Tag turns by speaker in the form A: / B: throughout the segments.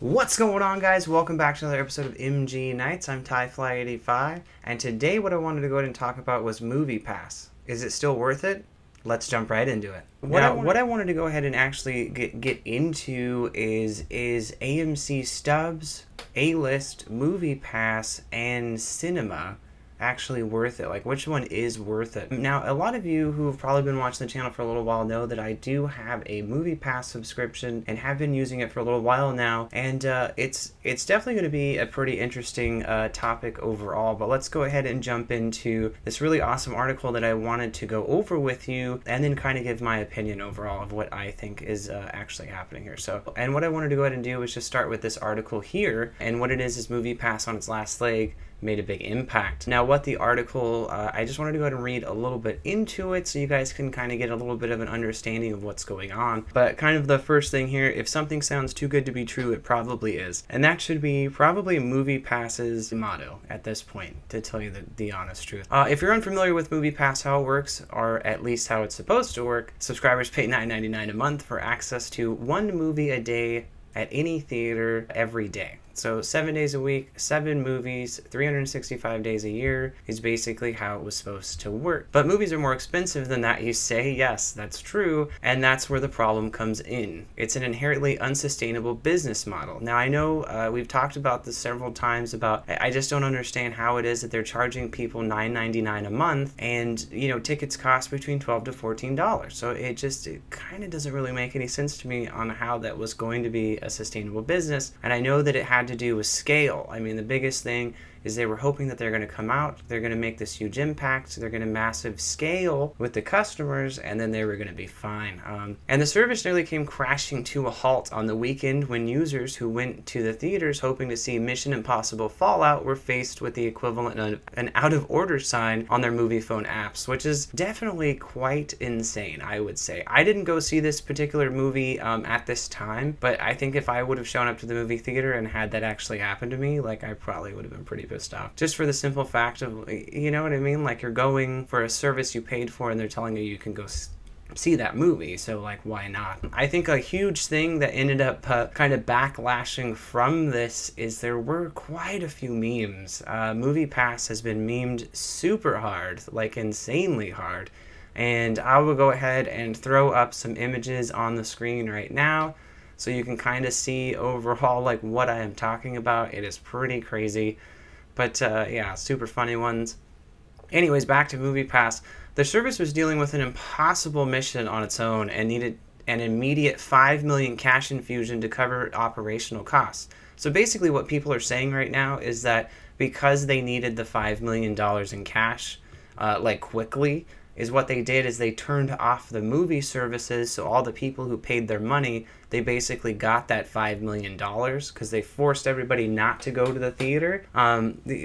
A: What's going on, guys? Welcome back to another episode of MG Nights. I'm TyFly85, and today what I wanted to go ahead and talk about was MoviePass. Is it still worth it? Let's jump right into it. What I wanted to go ahead and actually get into is AMC Stubs, A-List, MoviePass, and Cinema actually worth it? Like, which one is worth it? Now, a lot of you who have probably been watching the channel for a little while know that I do have a MoviePass subscription and have been using it for a little while now, and it's definitely going to be a pretty interesting topic overall. But let's go ahead and jump into this really awesome article that I wanted to go over with you, and then kind of give my opinion overall of what I think is actually happening here. And what I wanted to go ahead and do is just start with this article here, and what it is MoviePass on its last leg made a big impact. Now, what the article, I just wanted to go ahead and read a little bit into it so you guys can kind of get a little bit of an understanding of what's going on. But kind of the first thing here, if something sounds too good to be true, it probably is. And that should be probably MoviePass's motto at this point, to tell you the honest truth. If you're unfamiliar with MoviePass, how it works, or at least how it's supposed to work, subscribers pay $9.99 a month for access to one movie a day at any theater every day. So 7 days a week, 7 movies, 365 days a year is basically how it was supposed to work. But movies are more expensive than that, you say. Yes, that's true. And that's where the problem comes in. It's an inherently unsustainable business model. Now, I know we've talked about this several times about, I just don't understand how it is that they're charging people $9.99 a month, and, you know, tickets cost between $12 to $14. So it kind of doesn't really make any sense to me on how that was going to be a sustainable business. And I know that it had to do with scale. I mean, the biggest thing is they were hoping that they're going to come out, they're going to make this huge impact, they're going to massive scale with the customers, and then they were going to be fine. And the service nearly came crashing to a halt on the weekend when users who went to the theaters hoping to see Mission Impossible Fallout were faced with the equivalent of an out-of-order sign on their movie phone apps, which is definitely quite insane, I would say. I didn't go see this particular movie at this time, but I think if I would have shown up to the movie theater and had that actually happen to me, like, I probably would have been pretty pissed off. Just for the simple fact of, you know what I mean? Like, you're going for a service you paid for and they're telling you can go see that movie, so like, why not? I think a huge thing that ended up kind of backlashing from this is there were quite a few memes. MoviePass has been memed super hard, like insanely hard, and I will go ahead and throw up some images on the screen right now so you can kind of see overall like what I am talking about. It is pretty crazy, but yeah, super funny ones. Anyways, back to MoviePass. The service was dealing with an impossible mission on its own and needed an immediate $5 million cash infusion to cover operational costs. So basically what people are saying right now is that because they needed the $5 million in cash, like quickly, is what they did is they turned off the movie services, so all the people who paid their money, they basically got that $5 million because they forced everybody not to go to the theater.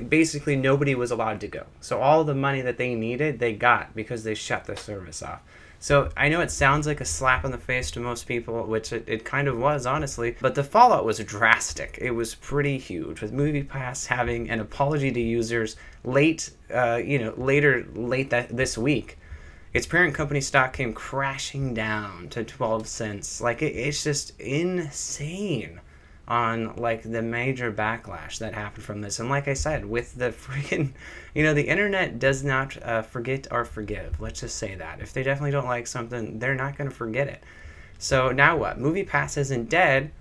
A: Basically, nobody was allowed to go. So all the money that they needed, they got because they shut the service off. So I know it sounds like a slap in the face to most people, which it kind of was, honestly, but the fallout was drastic. It was pretty huge, with MoviePass having an apology to users late this week. Its parent company stock came crashing down to 12 cents. Like, it's just insane on, like, the major backlash that happened from this. And like I said, with the freaking, you know, the internet does not forget or forgive. Let's just say that. If they definitely don't like something, they're not going to forget it. So now what? MoviePass isn't dead,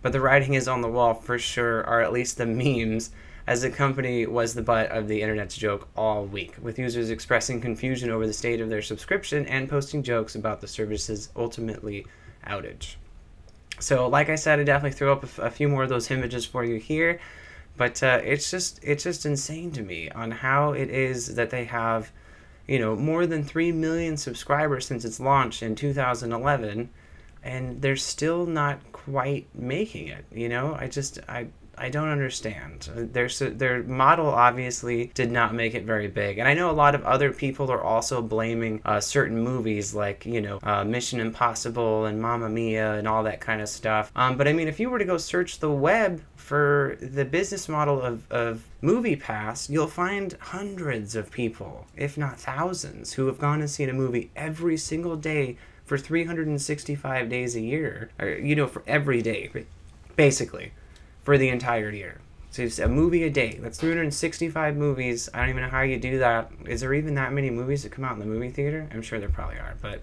A: but the writing is on the wall for sure, or at least the memes, as the company was the butt of the internet's joke all week, with users expressing confusion over the state of their subscription and posting jokes about the service's ultimately outage. So like I said, I definitely threw up a few more of those images for you here, but it's just insane to me on how it is that they have, you know, more than 3 million subscribers since its launch in 2011, and they're still not quite making it. You know, I don't understand. Their model obviously did not make it very big. And I know a lot of other people are also blaming certain movies like, you know, Mission Impossible and Mamma Mia and all that kind of stuff. But I mean, if you were to go search the web for the business model of MoviePass, you'll find hundreds of people, if not thousands, who have gone and seen a movie every single day for 365 days a year, or, you know, for every day, basically. for the entire year. So it's a movie a day. That's 365 movies. I don't even know how you do that. Is there even that many movies that come out in the movie theater? I'm sure there probably are. But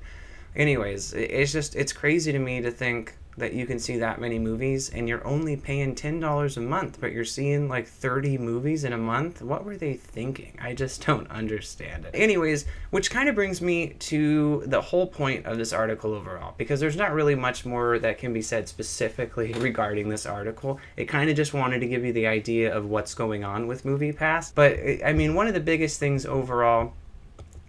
A: anyways, it's crazy to me to think that you can see that many movies and you're only paying $10 a month, but you're seeing like 30 movies in a month. What were they thinking? I just don't understand it. Anyways, which kind of brings me to the whole point of this article overall, because there's not really much more that can be said specifically regarding this article. It kind of just wanted to give you the idea of what's going on with MoviePass. But I mean, one of the biggest things overall,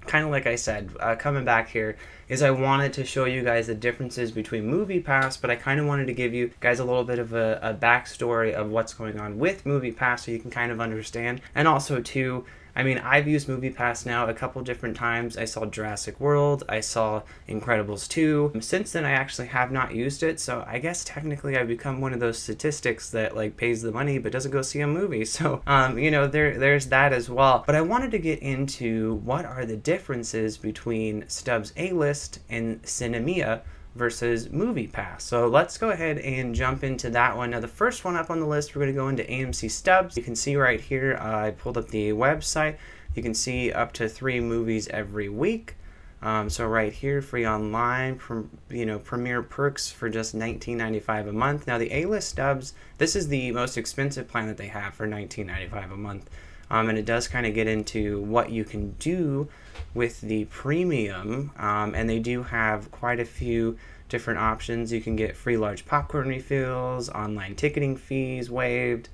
A: kind of like I said, coming back here, is I wanted to show you guys the differences between MoviePass, but I kind of wanted to give you guys a little bit of a backstory of what's going on with MoviePass so you can kind of understand. And also, too, I mean, I've used MoviePass now a couple different times. I saw Jurassic World, I saw Incredibles 2. Since then, I actually have not used it, so I guess technically I've become one of those statistics that like pays the money but doesn't go see a movie. So, you know, there's that as well. But I wanted to get into what are the differences between Stubs A-List and Sinemia versus MoviePass. So let's go ahead and jump into that one. Now, the first one up on the list, we're going to go into AMC Stubs. You can see right here, I pulled up the website. You can see up to 3 movies every week. So right here, free online, premiere perks for just $19.95 a month. Now, the A-List Stubs, this is the most expensive plan that they have for $19.95 a month. And it does kind of get into what you can do with the premium, and they do have quite a few different options. You can get free large popcorn refills, online ticketing fees waived,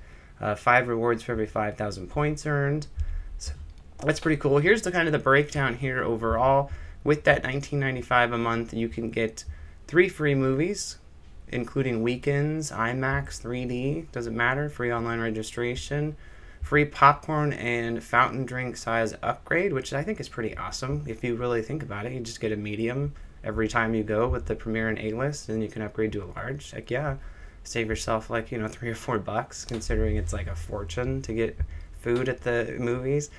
A: 5 rewards for every 5,000 points earned. So that's pretty cool. Here's the kind of the breakdown here overall. With that $19.95 a month, you can get 3 free movies, including weekends, IMAX, 3D, doesn't matter, free online registration, free popcorn and fountain drink size upgrade, which I think is pretty awesome. If you really think about it, you just get a medium every time you go with the Premier and A-List, and you can upgrade to a large. Heck yeah, save yourself like, you know, $3 or $4, considering it's like a fortune to get food at the movies.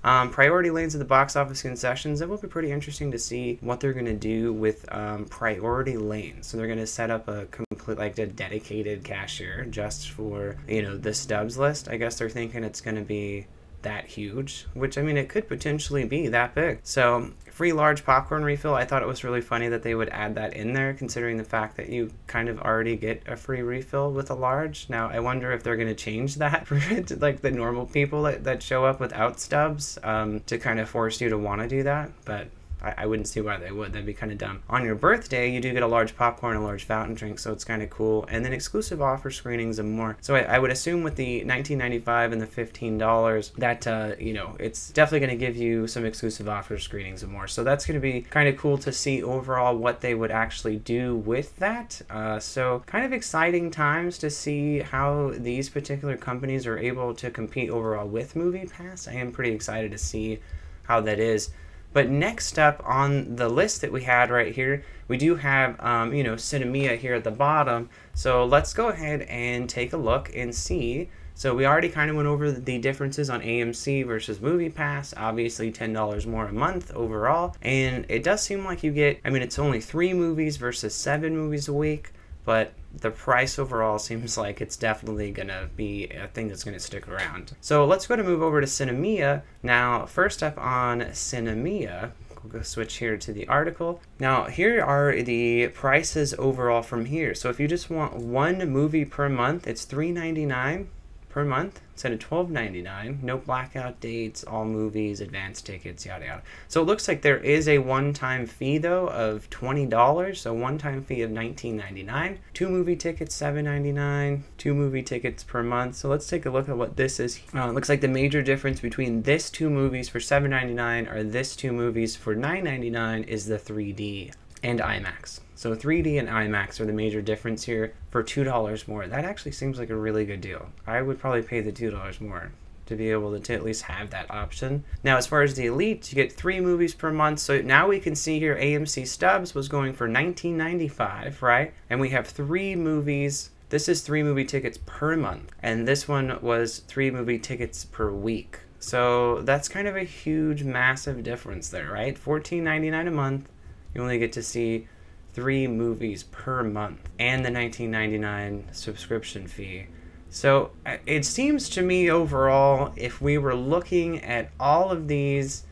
A: Priority lanes at the box office concessions. It will be pretty interesting to see what they're going to do with priority lanes. So they're going to set up a complete, like a dedicated cashier just for, you know, the Stubs list. I guess they're thinking it's going to be that huge, which, I mean, it could potentially be that big. So free large popcorn refill, I thought it was really funny that they would add that in there, considering the fact that you kind of already get a free refill with a large. Now, I wonder if they're going to change that for like the normal people that show up without Stubs, to kind of force you to want to do that, but I wouldn't see why they would. That'd be kind of dumb. On your birthday, you do get a large popcorn and a large fountain drink, so it's kind of cool. And then exclusive offer screenings and more. So I would assume with the $19.95 and the $15 that, you know, it's definitely going to give you some exclusive offer screenings and more. So that's going to be kind of cool to see overall what they would actually do with that. So kind of exciting times to see how these particular companies are able to compete overall with MoviePass. I am pretty excited to see how that is. But next up on the list that we had right here, we do have, you know, Sinemia here at the bottom. So let's go ahead and take a look and see. So we already kind of went over the differences on AMC versus MoviePass. Obviously $10 more a month overall. And it does seem like you get, I mean, it's only 3 movies versus 7 movies a week. But the price overall seems like it's definitely going to be a thing that's going to stick around. So let's move over to Sinemia. Now, first up on Sinemia, we'll go switch here to the article. Now, here are the prices overall from here. So if you just want 1 movie per month, it's $3.99 per month instead of $12.99. No blackout dates, all movies, advanced tickets, yada yada. So it looks like there is a one-time fee though of $20. So one-time fee of $19.99. 2 movie tickets $7.99. 2 movie tickets per month. So let's take a look at what this is. It looks like the major difference between this 2 movies for $7.99 or this 2 movies for $9.99 is the 3D and IMAX. So 3D and IMAX are the major difference here for $2 more. That actually seems like a really good deal. I would probably pay the $2 more to be able to at least have that option. Now, as far as the Elite, you get 3 movies per month. So now we can see here AMC Stubs was going for $19.95, right? And we have 3 movies. This is 3 movie tickets per month. And this one was 3 movie tickets per week. So that's kind of a huge, massive difference there, right? $14.99 a month. You only get to see 3 movies per month and the $19.99 subscription fee. So it seems to me overall, if we were looking at all of these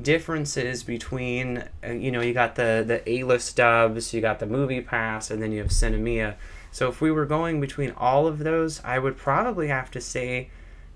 A: differences between, you got the A-list stubs, you got the MoviePass, and then you have Sinemia. So if we were going between all of those, I would probably have to say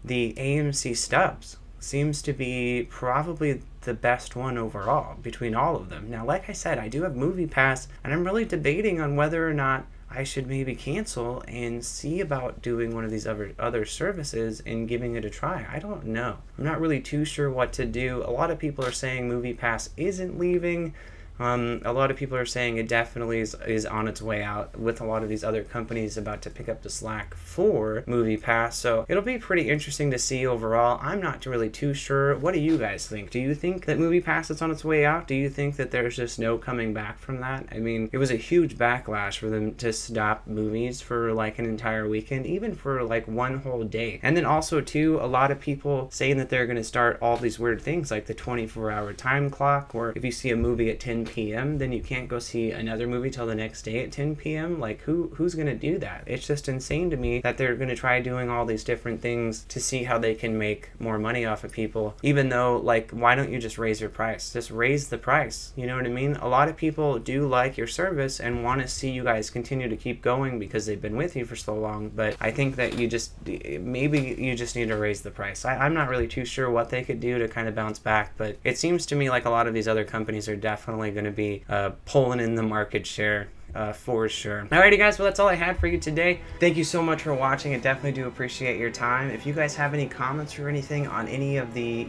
A: the AMC Stubs seems to be probably the best one overall between all of them. Now, like I said, I do have MoviePass, and I'm really debating on whether or not I should maybe cancel and see about doing one of these other services and giving it a try. I don't know. I'm not really too sure what to do. A lot of people are saying MoviePass isn't leaving. A lot of people are saying it definitely is on its way out, with a lot of these other companies about to pick up the slack for MoviePass. So it'll be pretty interesting to see overall. I'm not really too sure. What do you guys think? Do you think that MoviePass is on its way out? Do you think that there's just no coming back from that? I mean, it was a huge backlash for them to stop movies for like an entire weekend, even for like one whole day. And then also too, a lot of people saying that they're going to start all these weird things like the 24-hour time clock, where if you see a movie at 10 p.m. then you can't go see another movie till the next day at 10 p.m. Like who's gonna do that? It's just insane to me that they're gonna try doing all these different things to see how they can make more money off of people, even though, like, why don't you just raise your price? Just raise the price, you know what I mean? A lot of people do like your service and want to see you guys continue to keep going because they've been with you for so long, but I think that maybe you just need to raise the price. I'm not really too sure what they could do to kind of bounce back, but it seems to me like a lot of these other companies are definitely going to be pulling in the market share for sure. Alrighty guys, well that's all I had for you today. Thank you so much for watching. I definitely do appreciate your time. If you guys have any comments or anything on any of the,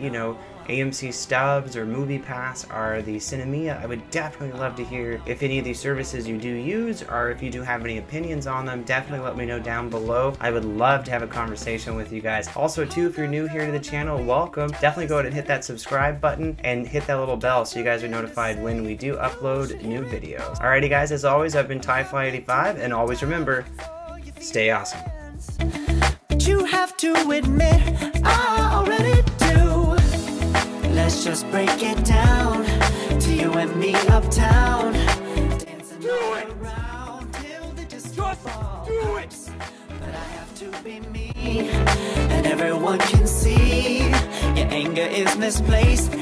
A: AMC Stubs or MoviePass or the Sinemia, I would definitely love to hear if any of these services you do use, or if you do have any opinions on them, definitely let me know down below. I would love to have a conversation with you guys. Also too, if you're new here to the channel, welcome. Definitely go ahead and hit that subscribe button and hit that little bell so you guys are notified when we do upload new videos. Alrighty guys, as always, I've been TyFly85, and always remember, stay awesome.
B: But you have to admit, I already do. Let's just break it down to you and me uptown, dancing all around till the disco falls. But I have to be me, and everyone can see your anger is misplaced.